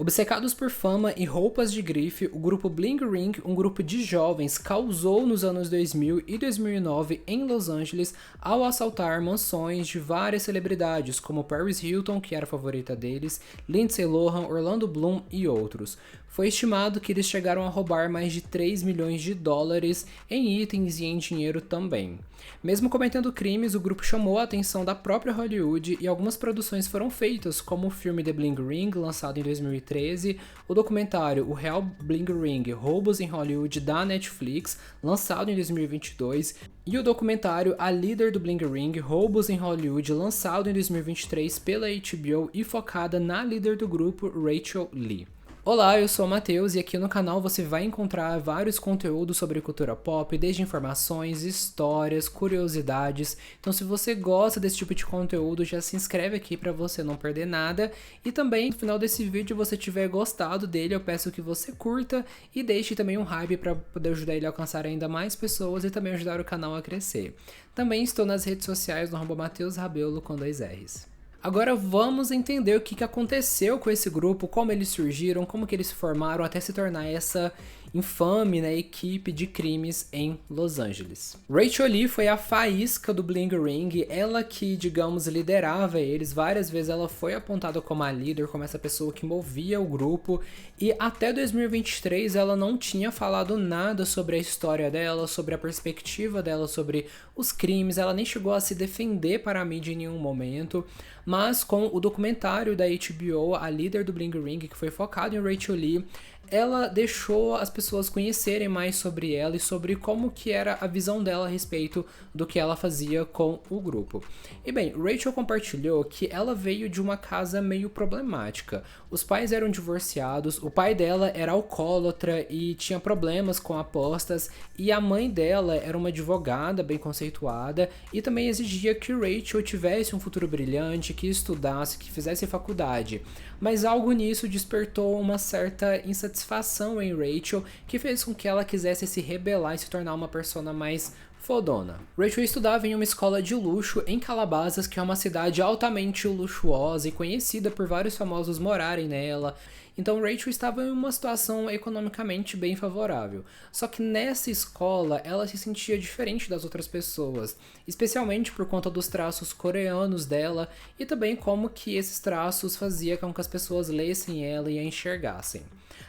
Obcecados por fama e roupas de grife, o grupo Bling Ring, um grupo de jovens, causou nos anos 2000 e 2009 em Los Angeles ao assaltar mansões de várias celebridades, como Paris Hilton, que era a favorita deles, Lindsay Lohan, Orlando Bloom e outros. Foi estimado que eles chegaram a roubar mais de 3 milhões de dólares em itens e em dinheiro também. Mesmo cometendo crimes, o grupo chamou a atenção da própria Hollywood e algumas produções foram feitas, como o filme The Bling Ring, lançado em 2013, o documentário O Real Bling Ring, Roubos em Hollywood, da Netflix, lançado em 2022, e o documentário A Líder do Bling Ring, Roubos em Hollywood, lançado em 2023 pela HBO e focada na líder do grupo, Rachel Lee. Olá, eu sou o Matheus e aqui no canal você vai encontrar vários conteúdos sobre cultura pop, desde informações, histórias, curiosidades. Então se você gosta desse tipo de conteúdo, já se inscreve aqui para você não perder nada. E também, no final desse vídeo, se você tiver gostado dele, eu peço que você curta e deixe também um hype para poder ajudar ele a alcançar ainda mais pessoas e também ajudar o canal a crescer. Também estou nas redes sociais no @MatheusRabelo com 2 R's. Agora vamos entender o que aconteceu com esse grupo, como eles surgiram, como que eles se formaram até se tornar essa infame, equipe de crimes em Los Angeles. Rachel Lee foi a faísca do Bling Ring, ela que, digamos, liderava eles. Várias vezes ela foi apontada como a líder, como essa pessoa que movia o grupo, e até 2023 ela não tinha falado nada sobre a história dela, sobre a perspectiva dela, sobre os crimes. Ela nem chegou a se defender para a mídia em nenhum momento. Mas com o documentário da HBO, A Líder do Bling Ring, que foi focado em Rachel Lee, ela deixou as pessoas conhecerem mais sobre ela e sobre como que era a visão dela a respeito do que ela fazia com o grupo. E bem, Rachel compartilhou que ela veio de uma casa meio problemática. Os pais eram divorciados, o pai dela era alcoólatra e tinha problemas com apostas, e a mãe dela era uma advogada bem conceituada e também exigia que Rachel tivesse um futuro brilhante, que estudasse, que fizesse faculdade. Mas algo nisso despertou uma certa insatisfação em Rachel, que fez com que ela quisesse se rebelar e se tornar uma persona mais fodona. Rachel estudava em uma escola de luxo em Calabasas, que é uma cidade altamente luxuosa e conhecida por vários famosos morarem nela. Então Rachel estava em uma situação economicamente bem favorável. Só que nessa escola ela se sentia diferente das outras pessoas, especialmente por conta dos traços coreanos dela e também como que esses traços faziam com que as pessoas lessem ela e a enxergassem.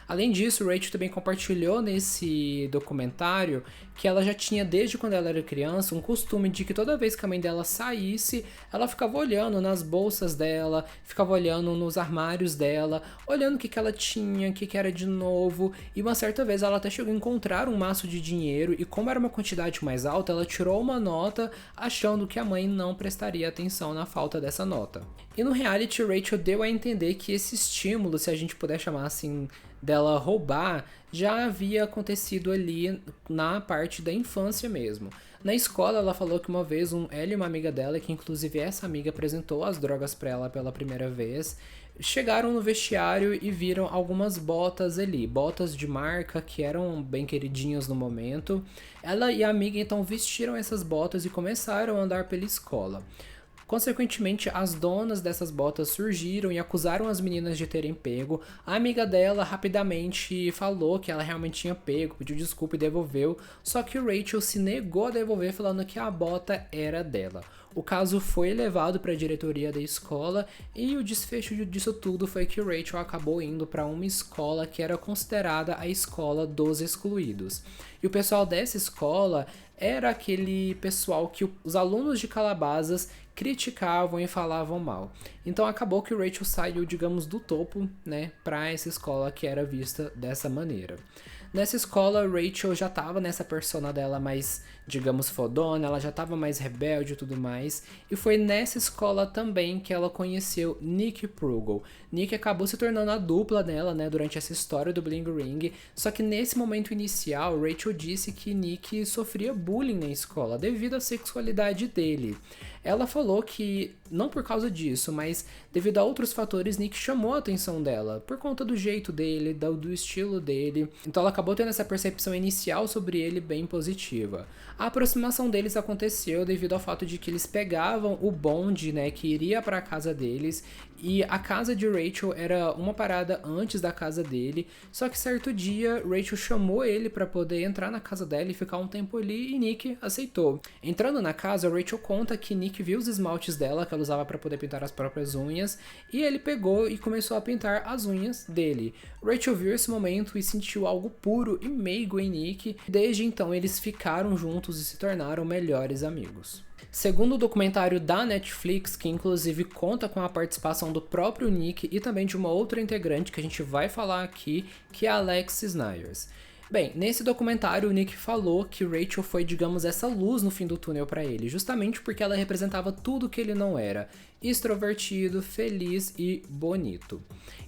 Além disso, Rachel também compartilhou nesse documentário que ela já tinha, desde quando ela era criança, um costume de que toda vez que a mãe dela saísse, ela ficava olhando nas bolsas dela, ficava olhando nos armários dela, olhando o que ela tinha, o que era de novo, e uma certa vez ela até chegou a encontrar um maço de dinheiro e, como era uma quantidade mais alta, ela tirou uma nota achando que a mãe não prestaria atenção na falta dessa nota. E no reality, Rachel deu a entender que esse estímulo, se a gente puder chamar assim, dela roubar, já havia acontecido ali na parte da infância mesmo. Na escola, ela falou que uma vez ela e uma amiga dela, que inclusive essa amiga apresentou as drogas para ela pela primeira vez, chegaram no vestiário e viram algumas botas ali, botas de marca que eram bem queridinhas no momento. Ela e a amiga então vestiram essas botas e começaram a andar pela escola. Consequentemente, as donas dessas botas surgiram e acusaram as meninas de terem pego. A amiga dela rapidamente falou que ela realmente tinha pego, pediu desculpa e devolveu, só que Rachel se negou a devolver, falando que a bota era dela. O caso foi levado para a diretoria da escola e o desfecho disso tudo foi que Rachel acabou indo para uma escola que era considerada a escola dos excluídos. E o pessoal dessa escola era aquele pessoal que os alunos de Calabasas criticavam e falavam mal. Então acabou que Rachel saiu, digamos, do topo, para essa escola que era vista dessa maneira. Nessa escola, Rachel já estava nessa persona dela mais, digamos, fodona, ela já estava mais rebelde e tudo mais. E foi nessa escola também que ela conheceu Nick Prugle. Nick acabou se tornando a dupla dela, durante essa história do Bling Ring. Só que nesse momento inicial, Rachel disse que Nick sofria bullying na escola devido à sexualidade dele. Ela falou que, não por causa disso, mas devido a outros fatores, Nick chamou a atenção dela, por conta do jeito dele, do estilo dele. Então ela acabou acabou tendo essa percepção inicial sobre ele bem positiva. A aproximação deles aconteceu devido ao fato de que eles pegavam o bonde, né, que iria para a casa deles, e a casa de Rachel era uma parada antes da casa dele, só que certo dia Rachel chamou ele para poder entrar na casa dela e ficar um tempo ali, e Nick aceitou. Entrando na casa, Rachel conta que Nick viu os esmaltes dela que ela usava para poder pintar as próprias unhas, e ele pegou e começou a pintar as unhas dele. Rachel viu esse momento e sentiu algo puro e meigo em Nick. Desde então eles ficaram juntos e se tornaram melhores amigos. Segundo o documentário da Netflix, que inclusive conta com a participação do próprio Nick e também de uma outra integrante que a gente vai falar aqui, que é a Alexis Nyers. Bem, nesse documentário o Nick falou que Rachel foi, digamos, essa luz no fim do túnel para ele, justamente porque ela representava tudo que ele não era: extrovertido, feliz e bonito.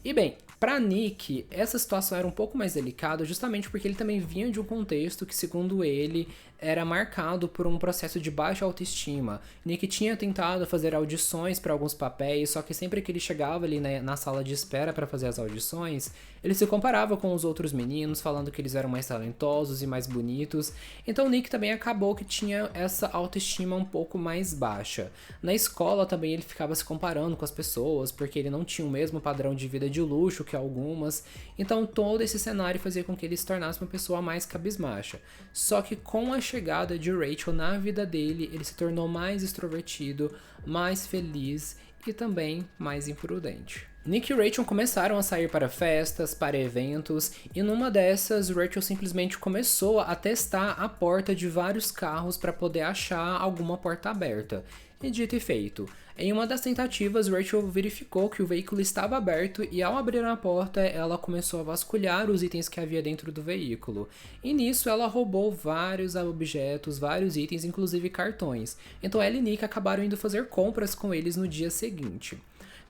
E bem, para Nick, essa situação era um pouco mais delicada justamente porque ele também vinha de um contexto que, segundo ele, era marcado por um processo de baixa autoestima. Nick tinha tentado fazer audições para alguns papéis, só que sempre que ele chegava ali na sala de espera para fazer as audições, ele se comparava com os outros meninos, falando que eles eram mais talentosos e mais bonitos. Então Nick também acabou que tinha essa autoestima um pouco mais baixa. Na escola também ele ficava se comparando com as pessoas, porque ele não tinha o mesmo padrão de vida de luxo que algumas. Então todo esse cenário fazia com que ele se tornasse uma pessoa mais cabisbaixa. Só que com a chegada de Rachel na vida dele, ele se tornou mais extrovertido, mais feliz e também mais imprudente. Nick e Rachel começaram a sair para festas, para eventos, e numa dessas, Rachel simplesmente começou a testar a porta de vários carros para poder achar alguma porta aberta. E dito e feito, em uma das tentativas, Rachel verificou que o veículo estava aberto e ao abrir a porta, ela começou a vasculhar os itens que havia dentro do veículo. E nisso ela roubou vários objetos, vários itens, inclusive cartões. Então ela e Nick acabaram indo fazer compras com eles no dia seguinte.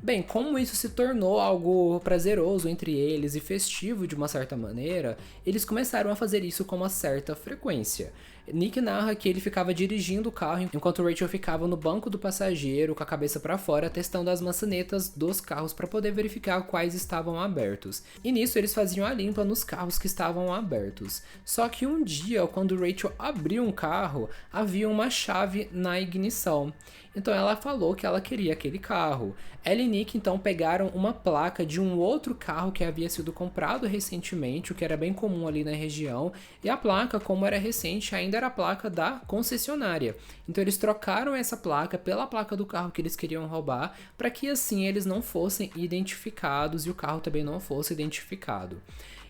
Bem, como isso se tornou algo prazeroso entre eles e festivo de uma certa maneira, eles começaram a fazer isso com uma certa frequência. Nick narra que ele ficava dirigindo o carro enquanto Rachel ficava no banco do passageiro com a cabeça para fora testando as maçanetas dos carros para poder verificar quais estavam abertos. E nisso eles faziam a limpa nos carros que estavam abertos. Só que um dia, quando Rachel abriu um carro, havia uma chave na ignição. Então ela falou que ela queria aquele carro. Ela e Nick então pegaram uma placa de um outro carro que havia sido comprado recentemente, o que era bem comum ali na região, e a placa, como era recente, ainda era a placa da concessionária. Então eles trocaram essa placa pela placa do carro que eles queriam roubar, para que assim eles não fossem identificados e o carro também não fosse identificado.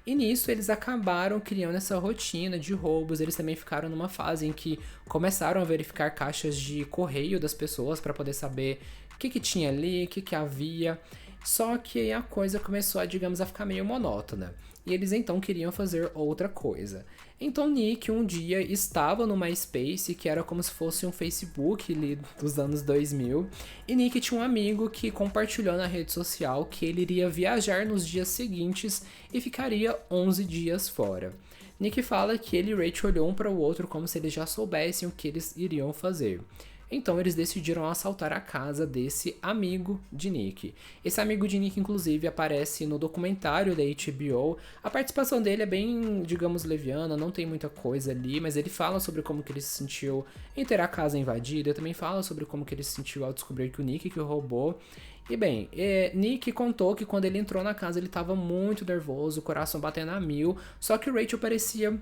E nisso eles acabaram criando essa rotina de roubos. Eles também ficaram numa fase em que começaram a verificar caixas de correio das pessoas para poder saber o que tinha ali, o que havia. Só que aí a coisa começou a, digamos, a ficar meio monótona. E eles então queriam fazer outra coisa. Então Nick um dia estava no MySpace, que era como se fosse um Facebook ali dos anos 2000. E Nick tinha um amigo que compartilhou na rede social que ele iria viajar nos dias seguintes e ficaria 11 dias fora. Nick fala que ele e Rachel olhou um para o outro como se eles já soubessem o que eles iriam fazer. Então eles decidiram assaltar a casa desse amigo de Nick. Esse amigo de Nick, inclusive, aparece no documentário da HBO. A participação dele é bem, digamos, leviana, não tem muita coisa ali, mas ele fala sobre como que ele se sentiu em ter a casa invadida, também fala sobre como que ele se sentiu ao descobrir que o Nick que o roubou. E bem, Nick contou que quando ele entrou na casa ele estava muito nervoso, o coração batendo a mil, só que Rachel parecia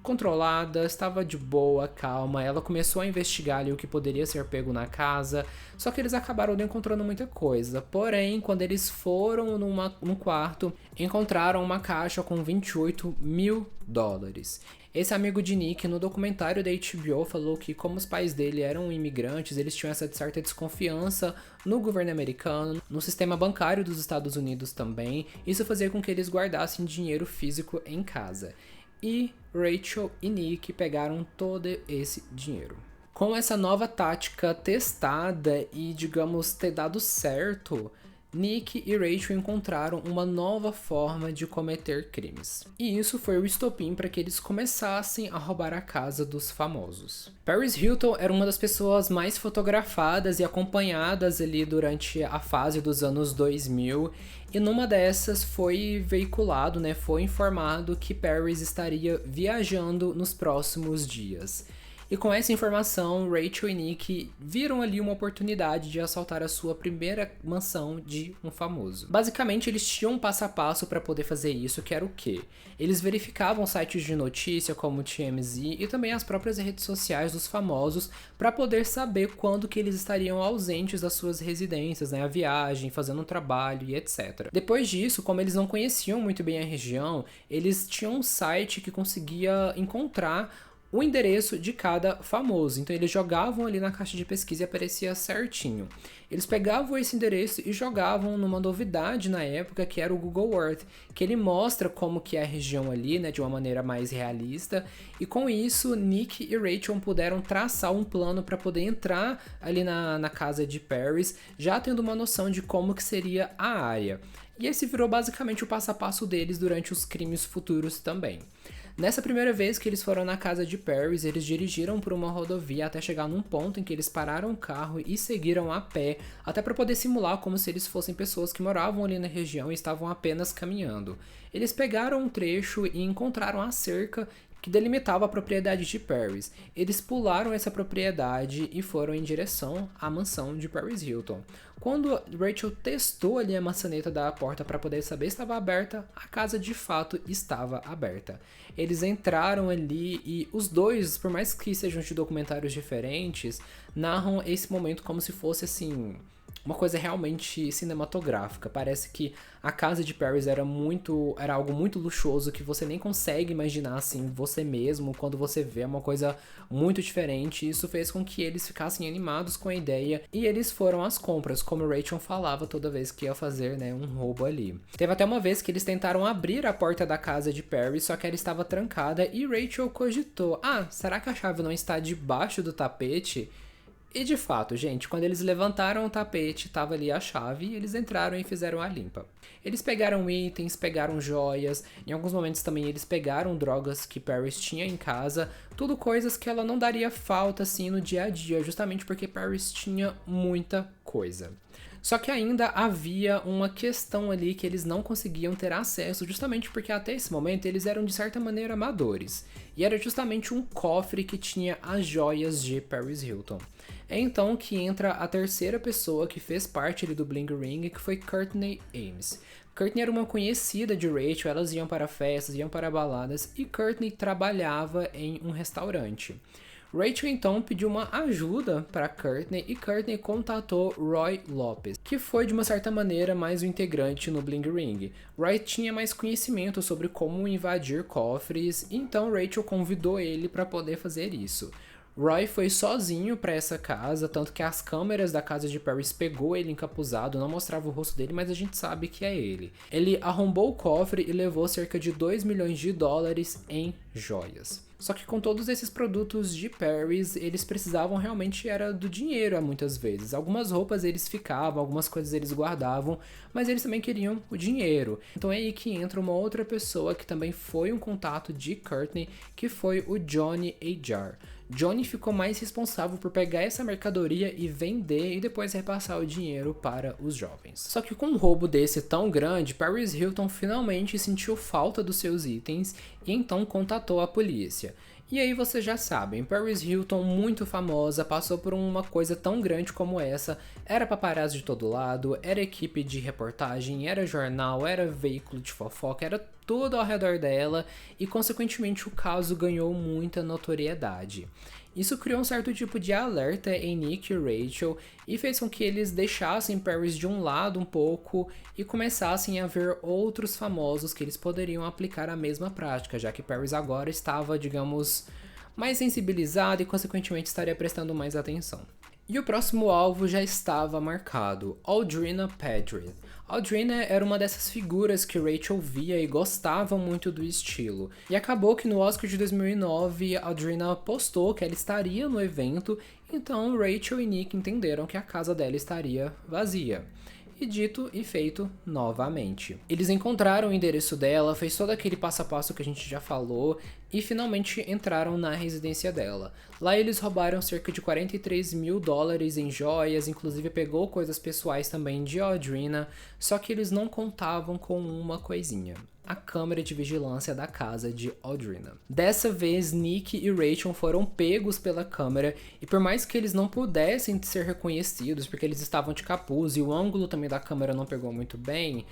controlada, estava de boa, calma. Ela começou a investigar ali o que poderia ser pego na casa, só que eles acabaram não encontrando muita coisa. Porém, quando eles foram num quarto, encontraram uma caixa com $28.000. Esse amigo de Nick, no documentário da HBO, falou que como os pais dele eram imigrantes, eles tinham essa certa desconfiança no governo americano, no sistema bancário dos Estados Unidos também. Isso fazia com que eles guardassem dinheiro físico em casa. E Rachel e Nick pegaram todo esse dinheiro. Com essa nova tática testada e, digamos, ter dado certo, Nick e Rachel encontraram uma nova forma de cometer crimes. E isso foi o estopim para que eles começassem a roubar a casa dos famosos. Paris Hilton era uma das pessoas mais fotografadas e acompanhadas ali durante a fase dos anos 2000. E numa dessas foi veiculado, né, foi informado que Paris estaria viajando nos próximos dias. E com essa informação, Rachel e Nick viram ali uma oportunidade de assaltar a sua primeira mansão de um famoso. Basicamente, eles tinham um passo a passo para poder fazer isso, que era o quê? Eles verificavam sites de notícia como o TMZ e também as próprias redes sociais dos famosos para poder saber quando que eles estariam ausentes das suas residências, né, a viagem, fazendo um trabalho e etc. Depois disso, como eles não conheciam muito bem a região, eles tinham um site que conseguia encontrar o endereço de cada famoso. Então eles jogavam ali na caixa de pesquisa e aparecia certinho. Eles pegavam esse endereço e jogavam numa novidade na época, que era o Google Earth, que ele mostra como que é a região ali, né, de uma maneira mais realista. E com isso, Nick e Rachel puderam traçar um plano para poder entrar ali na casa de Paris, já tendo uma noção de como que seria a área. E esse virou basicamente o passo a passo deles durante os crimes futuros também. Nessa primeira vez que eles foram na casa de Paris, eles dirigiram por uma rodovia até chegar num ponto em que eles pararam o carro e seguiram a pé, até para poder simular como se eles fossem pessoas que moravam ali na região e estavam apenas caminhando. Eles pegaram um trecho e encontraram a cerca que delimitava a propriedade de Paris. Eles pularam essa propriedade e foram em direção à mansão de Paris Hilton. Quando Rachel testou ali a maçaneta da porta para poder saber se estava aberta, a casa de fato estava aberta. Eles entraram ali e os dois, por mais que sejam de documentários diferentes, narram esse momento como se fosse assim uma coisa realmente cinematográfica. Parece que a casa de Paris era algo muito luxuoso que você nem consegue imaginar assim você mesmo quando você vê uma coisa muito diferente. Isso fez com que eles ficassem animados com a ideia e eles foram às compras, como Rachel falava toda vez que ia fazer, né, um roubo ali. Teve até uma vez que eles tentaram abrir a porta da casa de Paris, só que ela estava trancada e Rachel cogitou: será que a chave não está debaixo do tapete? E de fato, gente, quando eles levantaram o tapete, tava ali a chave e eles entraram e fizeram a limpa. Eles pegaram itens, pegaram joias, em alguns momentos também eles pegaram drogas que Paris tinha em casa, tudo coisas que ela não daria falta assim no dia a dia, justamente porque Paris tinha muita coisa. Só que ainda havia uma questão ali que eles não conseguiam ter acesso, justamente porque até esse momento eles eram de certa maneira amadores. E era justamente um cofre que tinha as joias de Paris Hilton. É então que entra a terceira pessoa que fez parte ali do Bling Ring, que foi Courtney Ames. Courtney era uma conhecida de Rachel, elas iam para festas, iam para baladas e Courtney trabalhava em um restaurante. Rachel então pediu uma ajuda para Courtney e Courtney contatou Roy Lopez, que foi de uma certa maneira mais um integrante no Bling Ring. Roy tinha mais conhecimento sobre como invadir cofres, então Rachel convidou ele para poder fazer isso. Roy foi sozinho para essa casa, tanto que as câmeras da casa de Paris pegou ele encapuzado, não mostrava o rosto dele, mas a gente sabe que é ele. Ele arrombou o cofre e levou cerca de 2 milhões de dólares em joias. Só que com todos esses produtos de Paris, eles precisavam realmente era do dinheiro muitas vezes. Algumas roupas eles ficavam, algumas coisas eles guardavam, mas eles também queriam o dinheiro. Então é aí que entra uma outra pessoa que também foi um contato de Courtney, que foi o Johnny Ajar. Johnny ficou mais responsável por pegar essa mercadoria e vender e depois repassar o dinheiro para os jovens. Só que com um roubo desse tão grande, Paris Hilton finalmente sentiu falta dos seus itens e então contatou a polícia. E aí vocês já sabem, Paris Hilton, muito famosa, passou por uma coisa tão grande como essa, era paparazzi de todo lado, era equipe de reportagem, era jornal, era veículo de fofoca, era tudo ao redor dela e consequentemente o caso ganhou muita notoriedade. Isso criou um certo tipo de alerta em Nick e Rachel e fez com que eles deixassem Paris de um lado um pouco e começassem a ver outros famosos que eles poderiam aplicar a mesma prática, já que Paris agora estava, digamos, mais sensibilizado e consequentemente estaria prestando mais atenção. E o próximo alvo já estava marcado, Audrina Pedri. Audrina era uma dessas figuras que Rachel via e gostava muito do estilo. E acabou que no Oscar de 2009, Audrina postou que ela estaria no evento, então Rachel e Nick entenderam que a casa dela estaria vazia. e dito e feito novamente. Eles encontraram o endereço dela, fez todo aquele passo a passo que a gente já falou e finalmente entraram na residência dela. Lá eles roubaram cerca de 43 mil dólares em joias, inclusive pegou coisas pessoais também de Audrina, só que eles não contavam com uma coisinha: a câmera de vigilância da casa de Audrina. Dessa vez, Nick e Rachel foram pegos pela câmera e por mais que eles não pudessem ser reconhecidos porque eles estavam de capuz e o ângulo também da câmera não pegou muito bem,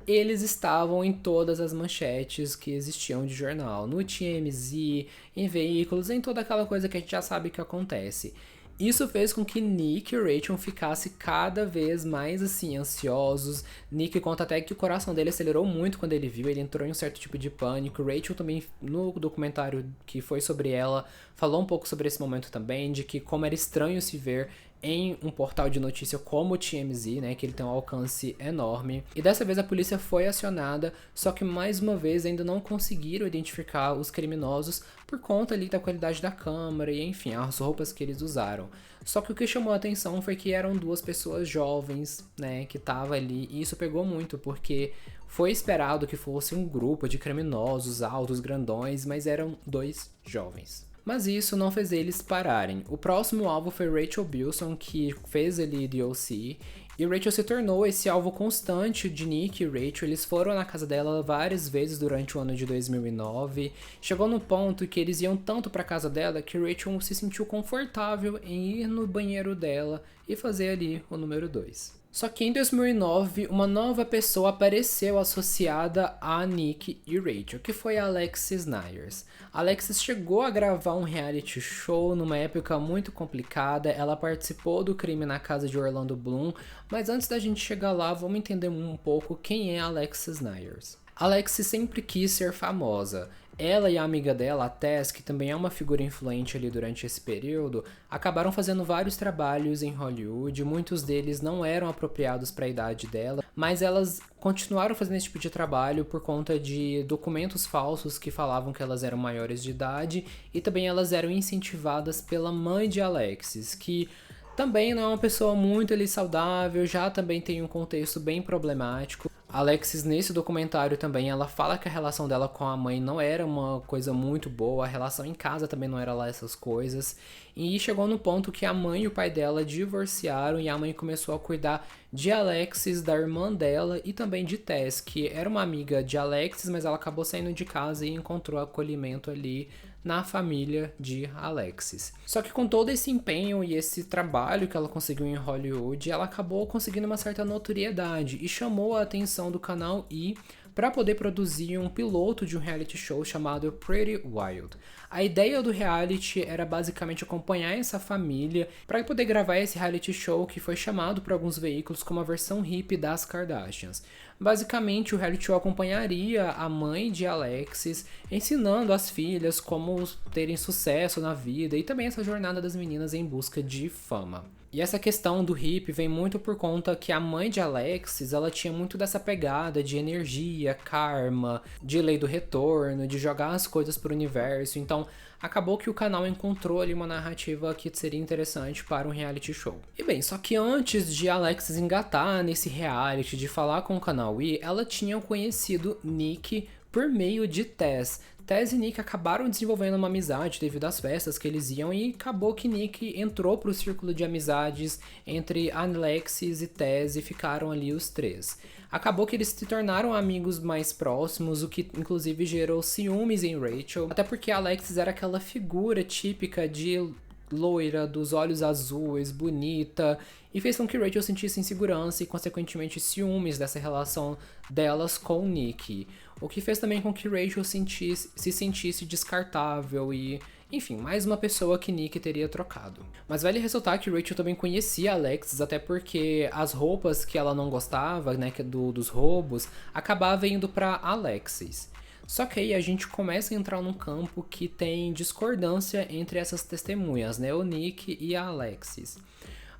eles estavam em todas as manchetes que existiam de jornal, no TMZ, em veículos, em toda aquela coisa que a gente já sabe que acontece. Isso fez com que Nick e Rachel ficassem cada vez mais assim, ansiosos. Nick conta até que o coração dele acelerou muito quando ele viu, ele entrou em um certo tipo de pânico. Rachel também, no documentário que foi sobre ela, falou um pouco sobre esse momento também, de que como era estranho se ver em um portal de notícia como o TMZ, né, que ele tem um alcance enorme. E dessa vez a polícia foi acionada, só que mais uma vez ainda não conseguiram identificar os criminosos por conta ali da qualidade da câmera e enfim, as roupas que eles usaram. Só que o que chamou a atenção foi que eram duas pessoas jovens, né, que estavam ali, e isso pegou muito, porque foi esperado que fosse um grupo de criminosos altos, grandões, mas eram dois jovens. Mas isso não fez eles pararem. O próximo alvo foi Rachel Bilson, que fez ali DOC, e Rachel se tornou esse alvo constante de Nick e Rachel. Eles foram na casa dela várias vezes durante o ano de 2009. Chegou no ponto que eles iam tanto para casa dela que Rachel se sentiu confortável em ir no banheiro dela e fazer ali o número 2. Só que em 2009, uma nova pessoa apareceu associada a Nick e Rachel, que foi a Alexis Nyers. A Alexis chegou a gravar um reality show numa época muito complicada, ela participou do crime na casa de Orlando Bloom, mas antes da gente chegar lá, vamos entender um pouco quem é a Alexis Nyers. A Alexis sempre quis ser famosa. Ela e a amiga dela, a Tess, que também é uma figura influente ali durante esse período, acabaram fazendo vários trabalhos em Hollywood, muitos deles não eram apropriados para a idade dela, mas elas continuaram fazendo esse tipo de trabalho por conta de documentos falsos que falavam que elas eram maiores de idade, e também elas eram incentivadas pela mãe de Alexis, que também não é uma pessoa muito ali saudável, já também tem um contexto bem problemático. Alexis, nesse documentário também, ela fala que a relação dela com a mãe não era uma coisa muito boa, a relação em casa também não era lá essas coisas. E chegou no ponto que a mãe e o pai dela divorciaram e a mãe começou a cuidar de Alexis, da irmã dela e também de Tess, que era uma amiga de Alexis, mas ela acabou saindo de casa e encontrou acolhimento ali na família de Alexis. Só que com todo esse empenho e esse trabalho que ela conseguiu em Hollywood, ela acabou conseguindo uma certa notoriedade e chamou a atenção do canal E! Para poder produzir um piloto de um reality show chamado Pretty Wild. A ideia do reality era basicamente acompanhar essa família para poder gravar esse reality show que foi chamado por alguns veículos como a versão hippie das Kardashians. Basicamente, o reality show acompanharia a mãe de Alexis, ensinando as filhas como terem sucesso na vida e também essa jornada das meninas em busca de fama. E essa questão do hippie vem muito por conta que a mãe de Alexis, ela tinha muito dessa pegada de energia, karma, de lei do retorno, de jogar as coisas pro universo. Então, acabou que o canal encontrou ali uma narrativa que seria interessante para um reality show. E bem, só que antes de Alexis engatar nesse reality, de falar com o canal E! Ela tinha conhecido Nick por meio de Tess. Tess e Nick acabaram desenvolvendo uma amizade devido às festas que eles iam e acabou que Nick entrou pro círculo de amizades entre Alexis e Tess e ficaram ali os três. Acabou que eles se tornaram amigos mais próximos, o que inclusive gerou ciúmes em Rachel, até porque Alexis era aquela figura típica de loira, dos olhos azuis, bonita, e fez com que Rachel sentisse insegurança e consequentemente ciúmes dessa relação delas com Nick. O que fez também com que Rachel se sentisse descartável e, enfim, mais uma pessoa que Nick teria trocado. Mas vale ressaltar que Rachel também conhecia Alexis, até porque as roupas que ela não gostava, né, dos roubos, acabavam indo para Alexis. Só que aí a gente começa a entrar num campo que tem discordância entre essas testemunhas, né, o Nick e a Alexis.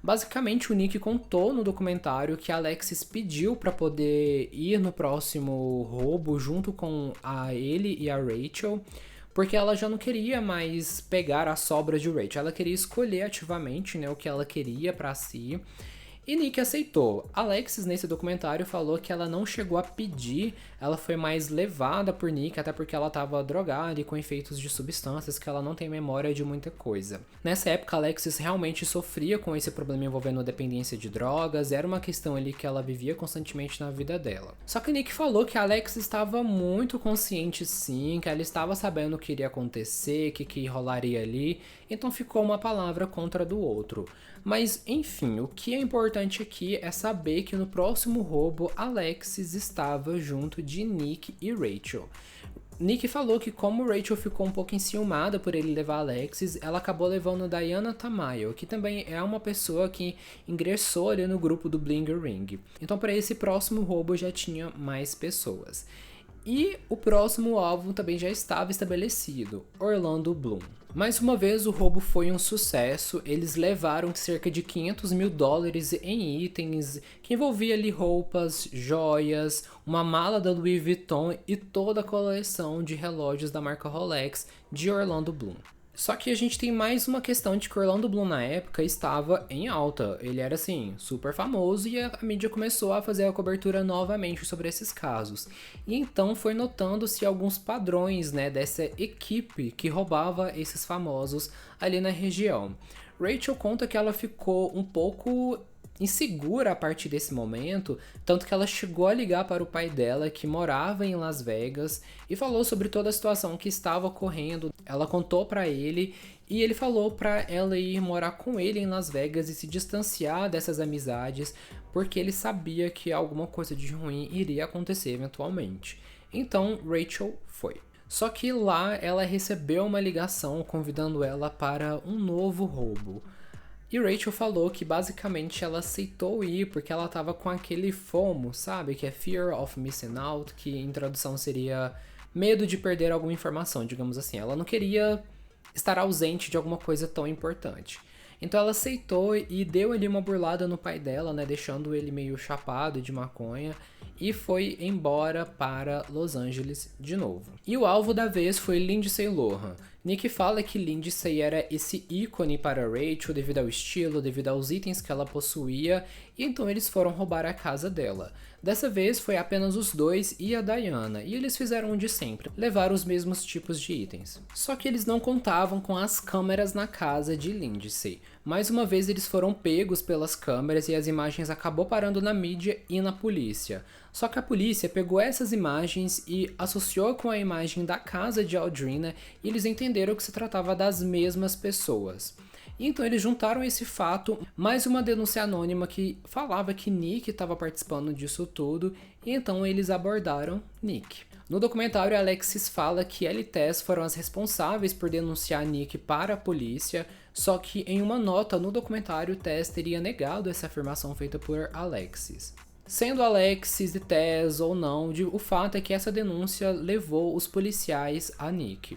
Basicamente, o Nick contou no documentário que a Alexis pediu para poder ir no próximo roubo junto com ele e a Rachel, porque ela já não queria mais pegar as sobras de Rachel, ela queria escolher ativamente, né, o que ela queria para si. E Nick aceitou. Alexis, nesse documentário, falou que ela não chegou a pedir, ela foi mais levada por Nick, até porque ela estava drogada e com efeitos de substâncias, que ela não tem memória de muita coisa. Nessa época, Alexis realmente sofria com esse problema envolvendo dependência de drogas, era uma questão ali que ela vivia constantemente na vida dela. Só que Nick falou que a Alexis estava muito consciente sim, que ela estava sabendo o que iria acontecer, o que rolaria ali, então ficou uma palavra contra a do outro. Mas, enfim, o que é importante aqui é saber que no próximo roubo, Alexis estava junto de Nick e Rachel. Nick falou que como Rachel ficou um pouco enciumada por ele levar Alexis, ela acabou levando Diana Tamayo, que também é uma pessoa que ingressou ali no grupo do Bling Ring. Então para esse próximo roubo já tinha mais pessoas. E o próximo alvo também já estava estabelecido, Orlando Bloom. Mais uma vez o roubo foi um sucesso, eles levaram cerca de $500 mil em itens, que envolvia ali roupas, joias, uma mala da Louis Vuitton e toda a coleção de relógios da marca Rolex de Orlando Bloom. Só que a gente tem mais uma questão de que Orlando Bloom na época estava em alta. Ele era assim, super famoso e a mídia começou a fazer a cobertura novamente sobre esses casos. E então foi notando-se alguns padrões, né, dessa equipe que roubava esses famosos ali na região. Rachel conta que ela ficou um pouco insegura a partir desse momento, tanto que ela chegou a ligar para o pai dela, que morava em Las Vegas, e falou sobre toda a situação que estava ocorrendo. Ela contou para ele e ele falou para ela ir morar com ele em Las Vegas e se distanciar dessas amizades, porque ele sabia que alguma coisa de ruim iria acontecer eventualmente. Então Rachel foi. Só que lá ela recebeu uma ligação convidando ela para um novo roubo. E Rachel falou que basicamente ela aceitou ir porque ela tava com aquele FOMO, sabe? Que é Fear of Missing Out, que em tradução seria medo de perder alguma informação, digamos assim. Ela não queria estar ausente de alguma coisa tão importante. Então ela aceitou e deu ali uma burlada no pai dela, né? Deixando ele meio chapado de maconha. E foi embora para Los Angeles de novo. E o alvo da vez foi Lindsay Lohan. Nick fala que Lindsay era esse ícone para Rachel devido ao estilo, devido aos itens que ela possuía, e então eles foram roubar a casa dela. Dessa vez foi apenas os dois e a Diana, e eles fizeram o de sempre, levar os mesmos tipos de itens. Só que eles não contavam com as câmeras na casa de Lindsay. Mais uma vez eles foram pegos pelas câmeras e as imagens acabou parando na mídia e na polícia. Só que a polícia pegou essas imagens e associou com a imagem da casa de Audrina e eles entenderam que se tratava das mesmas pessoas. E então eles juntaram esse fato, mais uma denúncia anônima que falava que Nick estava participando disso tudo, e então eles abordaram Nick. No documentário, Alexis fala que ela e Tess foram as responsáveis por denunciar Nick para a polícia, só que em uma nota no documentário, Tess teria negado essa afirmação feita por Alexis. Sendo Alexis e Tess ou não, o fato é que essa denúncia levou os policiais a Nick.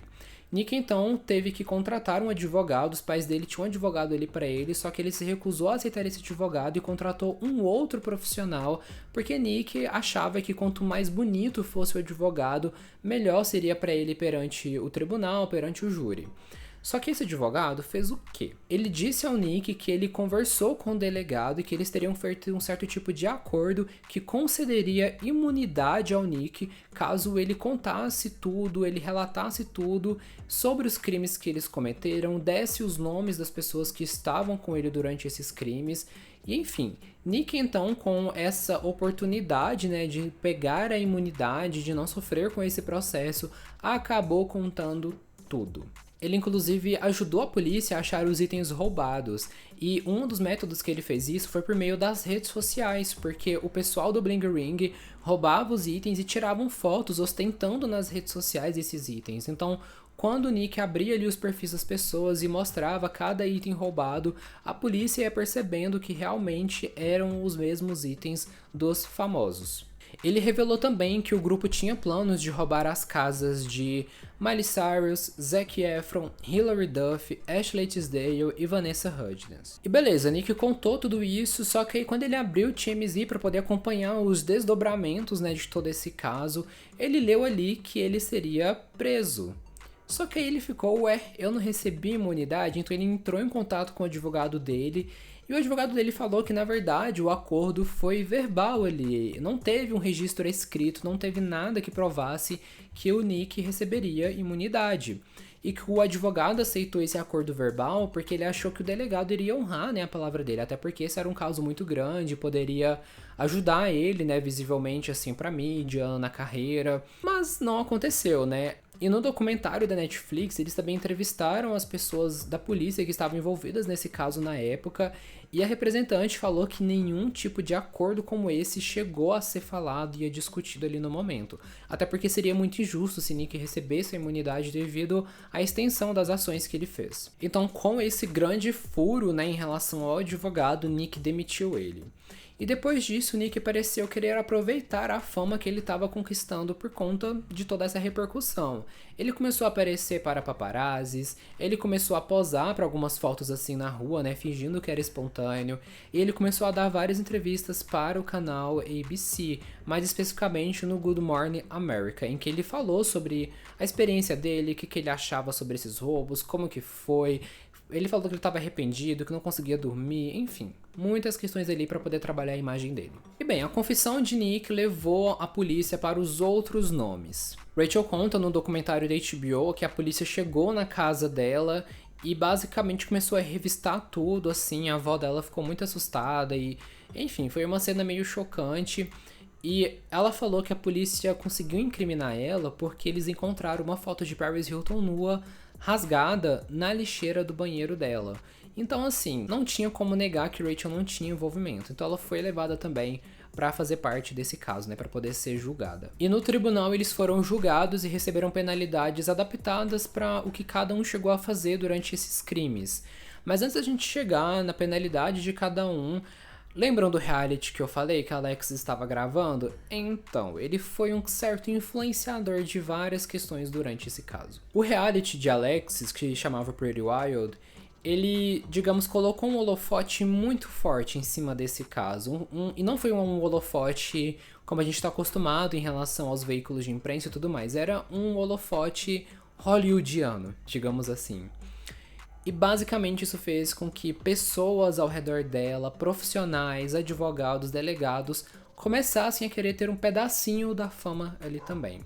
Nick então teve que contratar um advogado, os pais dele tinham um advogado ali para ele, só que ele se recusou a aceitar esse advogado e contratou um outro profissional, porque Nick achava que quanto mais bonito fosse o advogado, melhor seria para ele perante o tribunal, perante o júri. Só que esse advogado fez o quê? Ele disse ao Nick que ele conversou com o delegado e que eles teriam feito um certo tipo de acordo que concederia imunidade ao Nick caso ele contasse tudo, ele relatasse tudo sobre os crimes que eles cometeram, desse os nomes das pessoas que estavam com ele durante esses crimes. E enfim, Nick então com essa oportunidade, né, de pegar a imunidade, de não sofrer com esse processo, acabou contando tudo. Ele inclusive ajudou a polícia a achar os itens roubados, e um dos métodos que ele fez isso foi por meio das redes sociais, porque o pessoal do Bling Ring roubava os itens e tiravam fotos ostentando nas redes sociais esses itens. Então, quando o Nick abria ali os perfis das pessoas e mostrava cada item roubado, a polícia ia percebendo que realmente eram os mesmos itens dos famosos. Ele revelou também que o grupo tinha planos de roubar as casas de Miley Cyrus, Zac Efron, Hilary Duff, Ashley Tisdale e Vanessa Hudgens. E beleza, Nick contou tudo isso, só que aí quando ele abriu o TMZ para poder acompanhar os desdobramentos, né, de todo esse caso, ele leu ali que ele seria preso. Só que aí ele ficou, eu não recebi imunidade, então ele entrou em contato com o advogado dele E o advogado dele falou que, na verdade, o acordo foi verbal ali, não teve um registro escrito, não teve nada que provasse que o Nick receberia imunidade. E que o advogado aceitou esse acordo verbal porque ele achou que o delegado iria honrar, né, a palavra dele, até porque esse era um caso muito grande, poderia ajudar ele, né, visivelmente, assim, pra mídia, na carreira. Mas não aconteceu, né? E no documentário da Netflix, eles também entrevistaram as pessoas da polícia que estavam envolvidas nesse caso na época, e a representante falou que nenhum tipo de acordo como esse chegou a ser falado e a discutido ali no momento. Até porque seria muito injusto se Nick recebesse a imunidade devido à extensão das ações que ele fez. Então, com esse grande furo, né, em relação ao advogado, Nick demitiu ele. E depois disso, Nick pareceu querer aproveitar a fama que ele estava conquistando por conta de toda essa repercussão. Ele começou a aparecer para paparazzis, ele começou a posar para algumas fotos assim na rua, né, fingindo que era espontâneo, e ele começou a dar várias entrevistas para o canal ABC, mais especificamente no Good Morning America, em que ele falou sobre a experiência dele, o que ele achava sobre esses roubos, como que foi. Ele falou que ele estava arrependido, que não conseguia dormir, enfim, muitas questões ali para poder trabalhar a imagem dele. E bem, a confissão de Nick levou a polícia para os outros nomes. Rachel conta no documentário da HBO que a polícia chegou na casa dela e basicamente começou a revistar tudo, assim, a avó dela ficou muito assustada e, enfim, foi uma cena meio chocante. E ela falou que a polícia conseguiu incriminar ela porque eles encontraram uma foto de Paris Hilton nua rasgada na lixeira do banheiro dela. Então, assim, não tinha como negar que Rachel não tinha envolvimento. Então ela foi levada também para fazer parte desse caso, né, para poder ser julgada. E no tribunal eles foram julgados e receberam penalidades adaptadas para o que cada um chegou a fazer durante esses crimes. Mas antes da gente chegar na penalidade de cada um, lembram do reality que eu falei que a Alexis estava gravando? Então, ele foi um certo influenciador de várias questões durante esse caso. O reality de Alexis, que chamava Pretty Wild, ele, digamos, colocou um holofote muito forte em cima desse caso. E não foi um holofote como a gente está acostumado em relação aos veículos de imprensa e tudo mais. Era um holofote hollywoodiano, digamos assim. E basicamente isso fez com que pessoas ao redor dela, profissionais, advogados, delegados, começassem a querer ter um pedacinho da fama ali também.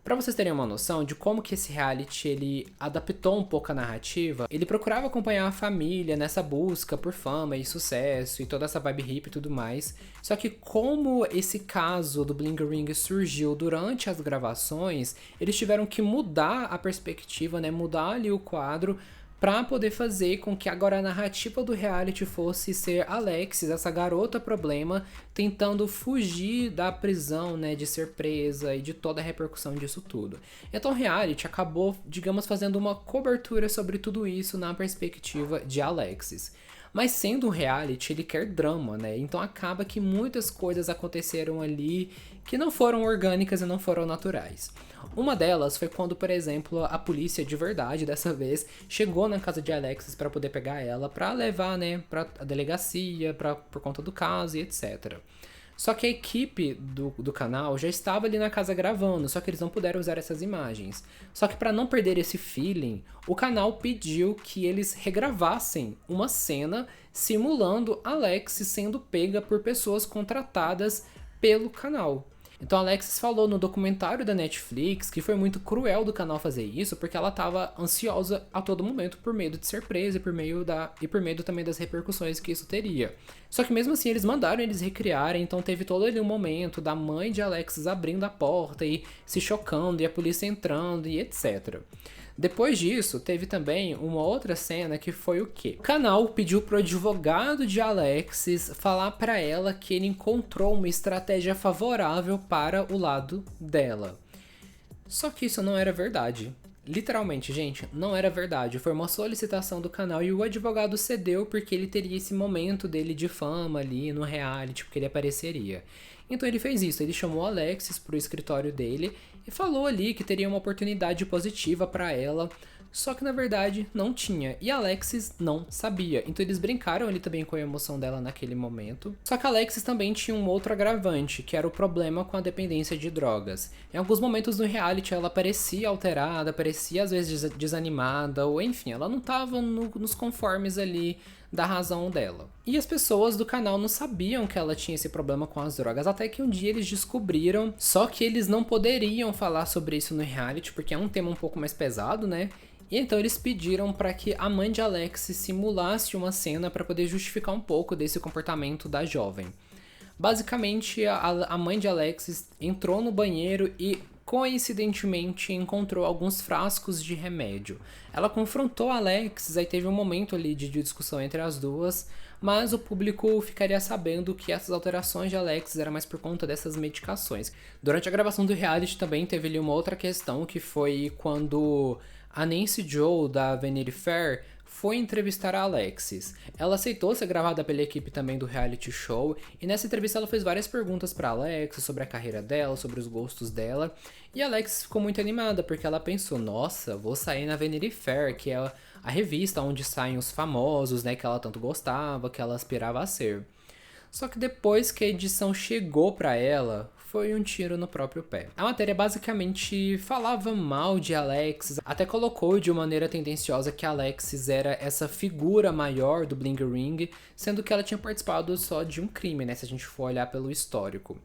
Para vocês terem uma noção de como que esse reality ele adaptou um pouco a narrativa, ele procurava acompanhar a família nessa busca por fama e sucesso e toda essa vibe hippie e tudo mais. Só que como esse caso do Bling Ring surgiu durante as gravações, eles tiveram que mudar a perspectiva, né, mudar ali o quadro para poder fazer com que agora a narrativa do reality fosse ser Alexis, essa garota problema, tentando fugir da prisão, né, de ser presa e de toda a repercussão disso tudo. Então o reality acabou, digamos, fazendo uma cobertura sobre tudo isso na perspectiva de Alexis. Mas sendo um reality, ele quer drama, né? Então acaba que muitas coisas aconteceram ali que não foram orgânicas e não foram naturais. Uma delas foi quando, por exemplo, a polícia de verdade, dessa vez, chegou na casa de Alexis para poder pegar ela, para levar, né, para a delegacia, por conta do caso e etc. Só que a equipe do canal já estava ali na casa gravando, só que eles não puderam usar essas imagens. Só que para não perder esse feeling, o canal pediu que eles regravassem uma cena simulando Alexis sendo pega por pessoas contratadas pelo canal. Então a Alexis falou no documentário da Netflix que foi muito cruel do canal fazer isso, porque ela estava ansiosa a todo momento por medo de ser presa e por medo também das repercussões que isso teria. Só que mesmo assim eles mandaram eles recriarem, então teve todo ali um momento da mãe de Alexis abrindo a porta e se chocando, e a polícia entrando e etc. Depois disso, teve também uma outra cena que foi o quê? O canal pediu pro advogado de Alexis falar para ela que ele encontrou uma estratégia favorável para o lado dela. Só que isso não era verdade. Literalmente, gente, não era verdade. Foi uma solicitação do canal e o advogado cedeu porque ele teria esse momento dele de fama ali no reality, porque ele apareceria. Então ele fez isso, ele chamou a Alexis pro escritório dele e falou ali que teria uma oportunidade positiva para ela, só que na verdade não tinha, e a Alexis não sabia. Então eles brincaram ali também com a emoção dela naquele momento. Só que a Alexis também tinha um outro agravante, que era o problema com a dependência de drogas. Em alguns momentos no reality ela parecia alterada, parecia às vezes desanimada, ou enfim, ela não estava nos conformes ali da razão dela. E as pessoas do canal não sabiam que ela tinha esse problema com as drogas, até que um dia eles descobriram, só que eles não poderiam falar sobre isso no reality, porque é um tema um pouco mais pesado, né? E então eles pediram para que a mãe de Alexis simulasse uma cena para poder justificar um pouco desse comportamento da jovem. Basicamente, a mãe de Alexis entrou no banheiro e coincidentemente encontrou alguns frascos de remédio. Ela confrontou a Alexis, aí teve um momento ali de discussão entre as duas, mas o público ficaria sabendo que essas alterações de Alexis eram mais por conta dessas medicações. Durante a gravação do reality também teve ali uma outra questão, que foi quando a Nancy Joe, da Vanity Fair, foi entrevistar a Alexis. Ela aceitou ser gravada pela equipe também do reality show, e nessa entrevista ela fez várias perguntas pra Alexis sobre a carreira dela, sobre os gostos dela, e a Alexis ficou muito animada, porque ela pensou, nossa, vou sair na Vanity Fair, que é a revista onde saem os famosos, né, que ela tanto gostava, que ela aspirava a ser. Só que depois que a edição chegou pra ela, foi um tiro no próprio pé. A matéria basicamente falava mal de Alexis, até colocou de maneira tendenciosa que Alexis era essa figura maior do Bling Ring, sendo que ela tinha participado só de um crime, né, se a gente for olhar pelo histórico.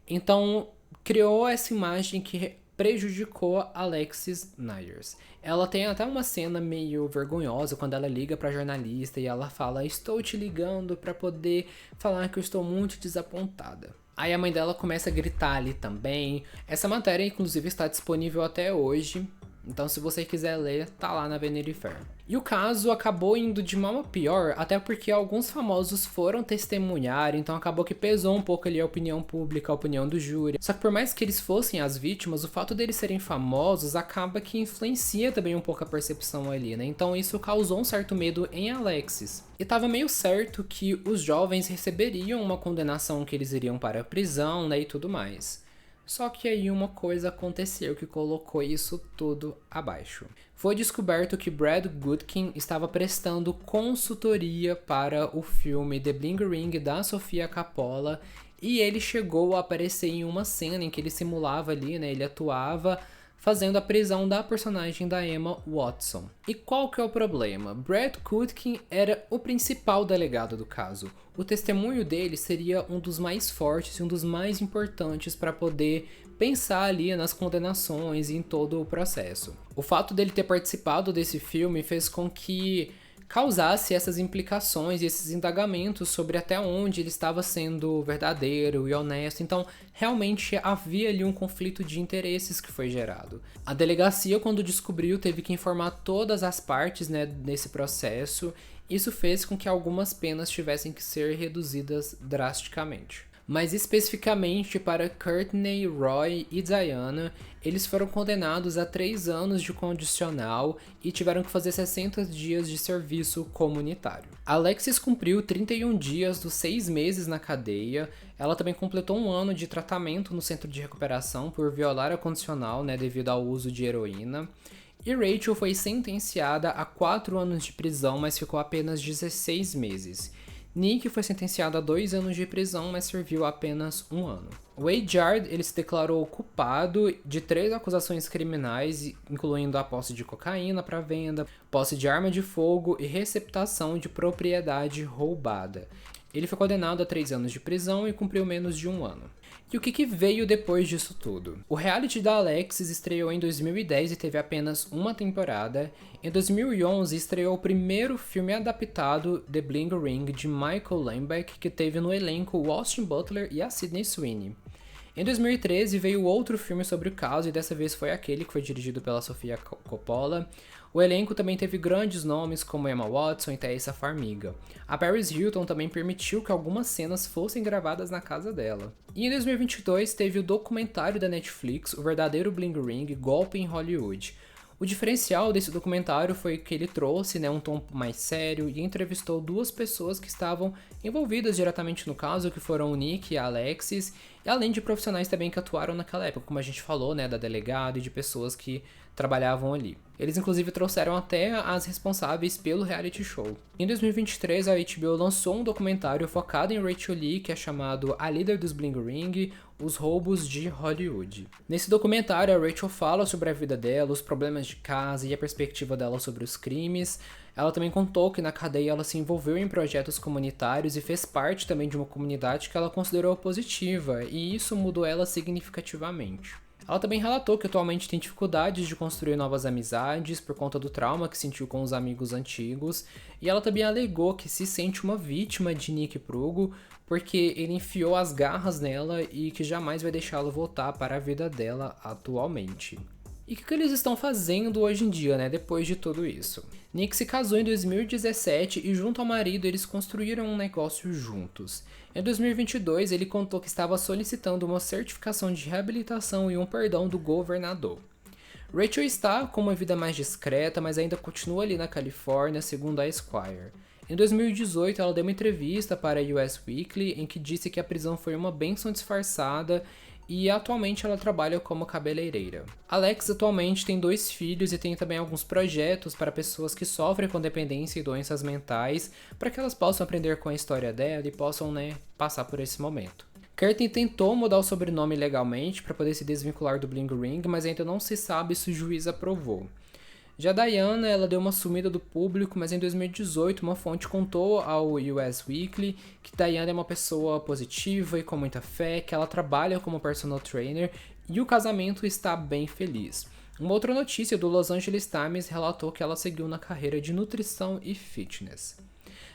Então, criou essa imagem que prejudicou Alexis Nyers. Ela tem até uma cena meio vergonhosa quando ela liga pra jornalista e ela fala: estou te ligando pra poder falar que eu estou muito desapontada. Aí a mãe dela começa a gritar ali também. Essa matéria, inclusive, está disponível até hoje. Então, se você quiser ler, tá lá na Vanity Fair. E o caso acabou indo de mal a pior, até porque alguns famosos foram testemunhar, então acabou que pesou um pouco ali a opinião pública, a opinião do júri. Só que por mais que eles fossem as vítimas, o fato deles serem famosos acaba que influencia também um pouco a percepção ali, né? Então isso causou um certo medo em Alexis. E tava meio certo que os jovens receberiam uma condenação, que eles iriam para a prisão, né, e tudo mais. Só que aí uma coisa aconteceu que colocou isso tudo abaixo. Foi descoberto que Brad Goodkin estava prestando consultoria para o filme The Bling Ring da Sofia Coppola, e ele chegou a aparecer em uma cena em que ele simulava ali, né, ele atuava fazendo a prisão da personagem da Emma Watson. E qual que é o problema? Brad Goodkin era o principal delegado do caso. O testemunho dele seria um dos mais fortes e um dos mais importantes para poder pensar ali nas condenações e em todo o processo. O fato dele ter participado desse filme fez com que causasse essas implicações e esses indagamentos sobre até onde ele estava sendo verdadeiro e honesto. Então, realmente havia ali um conflito de interesses que foi gerado. A delegacia, quando descobriu, teve que informar todas as partes, né, nesse processo. Isso fez com que algumas penas tivessem que ser reduzidas drasticamente. Mas especificamente para Courtney, Roy e Diana, eles foram condenados a 3 anos de condicional e tiveram que fazer 60 dias de serviço comunitário. Alexis cumpriu 31 dias dos 6 meses na cadeia. Ela também completou 1 ano de tratamento no centro de recuperação por violar a condicional, né, devido ao uso de heroína. E Rachel foi sentenciada a 4 anos de prisão, mas ficou apenas 16 meses. Nick foi sentenciado a 2 anos de prisão, mas serviu apenas 1 ano. Wade Yard, ele se declarou culpado de 3 acusações criminais, incluindo a posse de cocaína para venda, posse de arma de fogo e receptação de propriedade roubada. Ele foi condenado a 3 anos de prisão e cumpriu menos de 1 ano. E o que veio depois disso tudo? O reality da Alexis estreou em 2010 e teve apenas 1 temporada. Em 2011 estreou o primeiro filme adaptado, The Bling Ring, de Michael Lembeck, que teve no elenco o Austin Butler e a Sydney Sweeney. Em 2013 veio outro filme sobre o caso, e dessa vez foi aquele que foi dirigido pela Sofia Coppola. O elenco também teve grandes nomes como Emma Watson e Thaisa Farmiga. A Paris Hilton também permitiu que algumas cenas fossem gravadas na casa dela. E em 2022 teve o documentário da Netflix, O Verdadeiro Bling Ring, Golpe em Hollywood. O diferencial desse documentário foi que ele trouxe, né, um tom mais sério e entrevistou 2 pessoas que estavam envolvidas diretamente no caso, que foram o Nick e a Alexis, e além de profissionais também que atuaram naquela época, como a gente falou, né, da delegada e de pessoas que trabalhavam ali. Eles inclusive trouxeram até as responsáveis pelo reality show. Em 2023, a HBO lançou um documentário focado em Rachel Lee, que é chamado A Líder dos Bling Ring, Os Roubos de Hollywood. Nesse documentário, a Rachel fala sobre a vida dela, os problemas de casa e a perspectiva dela sobre os crimes. Ela também contou que na cadeia ela se envolveu em projetos comunitários e fez parte também de uma comunidade que ela considerou positiva, e isso mudou ela significativamente. Ela também relatou que atualmente tem dificuldades de construir novas amizades por conta do trauma que sentiu com os amigos antigos, e ela também alegou que se sente uma vítima de Nick Prugo porque ele enfiou as garras nela e que jamais vai deixá-la voltar para a vida dela atualmente. E o que eles estão fazendo hoje em dia, né, depois de tudo isso? Nick se casou em 2017 e junto ao marido eles construíram um negócio juntos. Em 2022 ele contou que estava solicitando uma certificação de reabilitação e um perdão do governador. Rachel está com uma vida mais discreta, mas ainda continua ali na Califórnia, segundo a Esquire. Em 2018, ela deu uma entrevista para a US Weekly em que disse que a prisão foi uma bênção disfarçada e atualmente ela trabalha como cabeleireira. Alex atualmente tem 2 filhos e tem também alguns projetos para pessoas que sofrem com dependência e doenças mentais, para que elas possam aprender com a história dela e possam, passar por esse momento. Curtin tentou mudar o sobrenome legalmente para poder se desvincular do Bling Ring, mas ainda não se sabe se o juiz aprovou. Já Diana, ela deu uma sumida do público, mas em 2018 uma fonte contou ao US Weekly que Diana é uma pessoa positiva e com muita fé, que ela trabalha como personal trainer e o casamento está bem feliz. Uma outra notícia do Los Angeles Times relatou que ela seguiu na carreira de nutrição e fitness.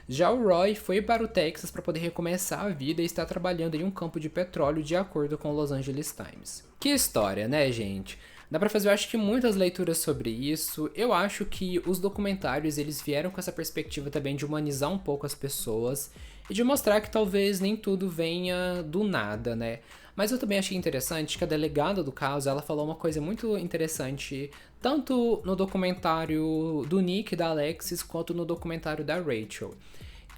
Já o Roy foi para o Texas para poder recomeçar a vida e está trabalhando em um campo de petróleo de acordo com o Los Angeles Times. Que história, né, gente? Dá pra fazer, eu acho que muitas leituras sobre isso. Eu acho que os documentários, eles vieram com essa perspectiva também de humanizar um pouco as pessoas e de mostrar que talvez nem tudo venha do nada, né? Mas eu também achei interessante que a delegada do caso, ela falou uma coisa muito interessante, tanto no documentário do Nick e da Alexis, quanto no documentário da Rachel.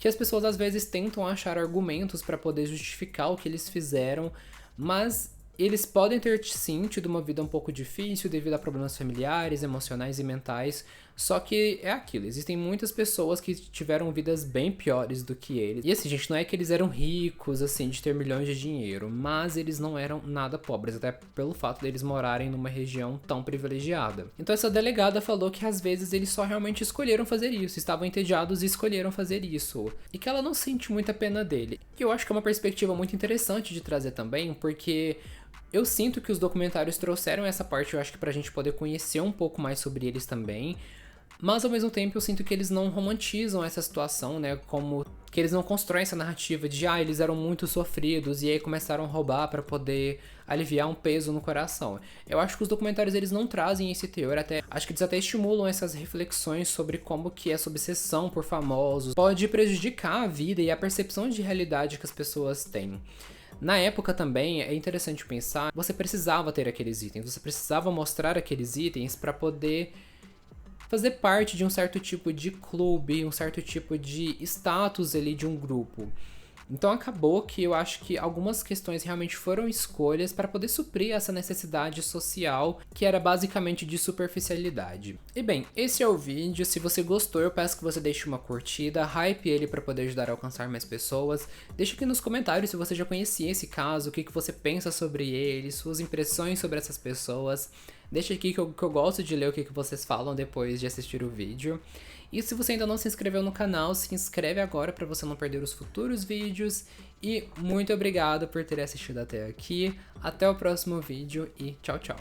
Que as pessoas às vezes tentam achar argumentos para poder justificar o que eles fizeram, mas eles podem ter sim tido uma vida um pouco difícil devido a problemas familiares, emocionais e mentais, só que é aquilo, existem muitas pessoas que tiveram vidas bem piores do que eles. E assim, gente, não é que eles eram ricos, assim, de ter milhões de dinheiro, mas eles não eram nada pobres, até pelo fato deles morarem numa região tão privilegiada. Então essa delegada falou que às vezes eles só realmente escolheram fazer isso, estavam entediados e escolheram fazer isso. E que ela não sente muita pena dele. E eu acho que é uma perspectiva muito interessante de trazer também, porque eu sinto que os documentários trouxeram essa parte, eu acho que pra gente poder conhecer um pouco mais sobre eles também, mas ao mesmo tempo eu sinto que eles não romantizam essa situação, né, como que eles não constroem essa narrativa de eles eram muito sofridos e aí começaram a roubar pra poder aliviar um peso no coração. Eu acho que os documentários eles não trazem esse teor, acho que eles até estimulam essas reflexões sobre como que essa obsessão por famosos pode prejudicar a vida e a percepção de realidade que as pessoas têm. Na época também é interessante pensar, você precisava ter aqueles itens, você precisava mostrar aqueles itens para poder fazer parte de um certo tipo de clube, um certo tipo de status ali de um grupo. Então acabou que eu acho que algumas questões realmente foram escolhas para poder suprir essa necessidade social que era basicamente de superficialidade. E bem, esse é o vídeo. Se você gostou, eu peço que você deixe uma curtida, hype ele para poder ajudar a alcançar mais pessoas. Deixa aqui nos comentários se você já conhecia esse caso, o que você pensa sobre ele, suas impressões sobre essas pessoas. Deixa aqui que eu gosto de ler o que vocês falam depois de assistir o vídeo. E se você ainda não se inscreveu no canal, se inscreve agora para você não perder os futuros vídeos. E muito obrigado por ter assistido até aqui. Até o próximo vídeo e tchau, tchau.